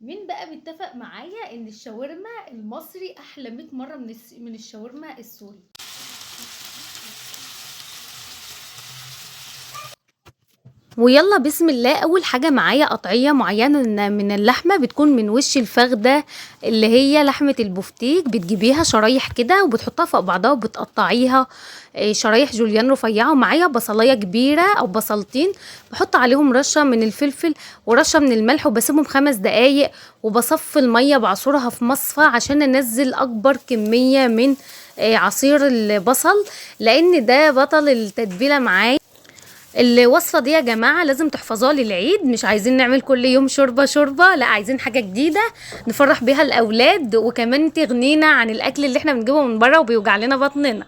مين بقى بيتفق معايا ان الشاورما المصري احلى 100 مره من الشاورما السوري؟ ويلا بسم الله. اول حاجه معايا قطعيه معينه من اللحمه، بتكون من وش الفخده اللي هي لحمه البفتيك. بتجيبيها شرايح كده وبتحطها فوق بعضها وبتقطعيها شرايح جوليان رفيعه. ومعايا بصلايه كبيره او بصلتين، بحط عليهم رشه من الفلفل ورشه من الملح وبسيبهم 5 دقايق. وبصفي الميه بعصرها في مصفى عشان انزل اكبر كميه من عصير البصل، لان ده بطل التتبيله معايا. الوصفة دي يا جماعة لازم تحفظوها للعيد. مش عايزين نعمل كل يوم شوربة، لا، عايزين حاجة جديدة نفرح بيها الأولاد، وكمان تغنينا عن الأكل اللي احنا بنجيبه من بره وبيوجع لنا بطننا.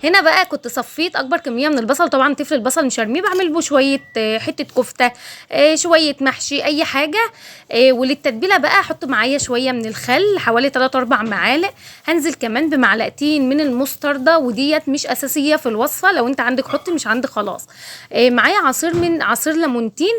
هنا بقى كنت صفيت اكبر كميه من البصل. طبعا تفل البصل مش هرميه، بعمل بيه شويه حته كفته، شويه محشي، اي حاجه. وللتتبيله بقى احط معايا شويه من الخل، حوالي 3 4 معالق. هنزل كمان بمعلقتين من المستردة، وديت مش اساسيه في الوصفه، لو انت عندك حطي، مش عندك خلاص. معايا عصير ليمونتين.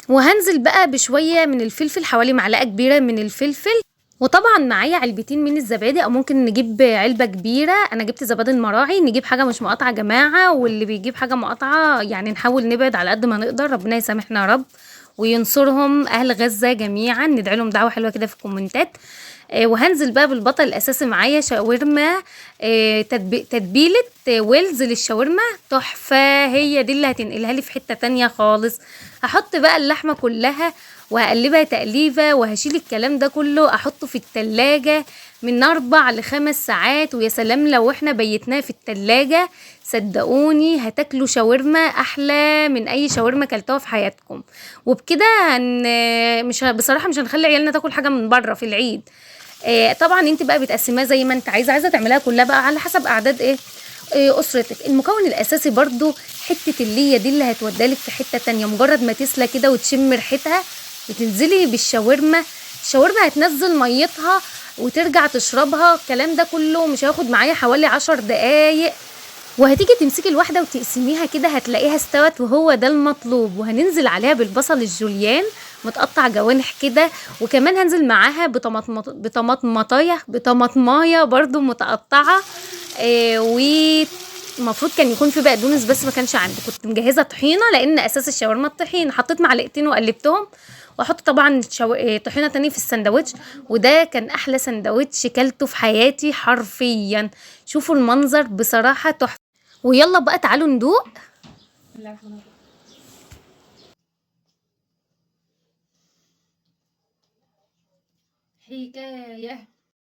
وهنزل بقى بشويه من الفلفل، حوالي معلقه كبيره من الفلفل. وطبعا معايا علبتين من الزبادي، او ممكن نجيب علبه كبيره. انا جبت زبادي المراعي. نجيب حاجه مش مقاطعه يا جماعه، واللي بيجيب حاجه مقاطعه يعني نحاول نبعد على قد ما نقدر. ربنا يسامحنا يا رب وينصرهم اهل غزه جميعا. ندعي لهم دعوه حلوه كده في الكومنتات. وهنزل بقى بالبطل الاساسي معايا شاورما، تتبيله ويلز للشاورما تحفه. هي دي اللي هتنقلها لي في حته تانية خالص. هحط بقى اللحمه كلها وهقلبها تقليبه، وهشيل الكلام ده كله احطه في التلاجة من 4 ل5 ساعات. ويا سلام لو احنا بيتناه في التلاجة، صدقوني هتاكلوا شاورما احلى من اي شاورما كلتوها في حياتكم. وبكده مش بصراحه مش هنخلي عيالنا تاكل حاجه من بره في العيد. طبعا انت بقى بتقسمها زي ما انت عايزه تعملها كلها بقى على حسب اعداد اسرتك. المكون الاساسي برضو حته الليه دي اللي هتودالك في حته تانية. مجرد ما تسلى كده وتشم ريحتها بتنزلي بالشاورما. الشاورما هتنزل ميتها وترجع تشربها. الكلام ده كله مش هياخد معايا حوالي 10 دقايق. وهتيجي تمسكي الواحدة وتقسميها كده هتلاقيها استوت، وهو ده المطلوب. وهننزل عليها بالبصل الجوليان متقطع جوانح كده. وكمان هنزل معاها بطماطمايه برضو متقطعة. ومفروض كان يكون في بقدونس بس ما كانش عندي. كنت مجهزة طحينة لان اساس الشاورما الطحين. حطيت معلقتين وقلبتهم. واحط طبعا طحينه تاني في السندوتش. وده كان احلى سندوتش كلته في حياتي حرفيا. شوفوا المنظر بصراحه تحفه. ويلا بقى تعالوا ندوق. حكايه.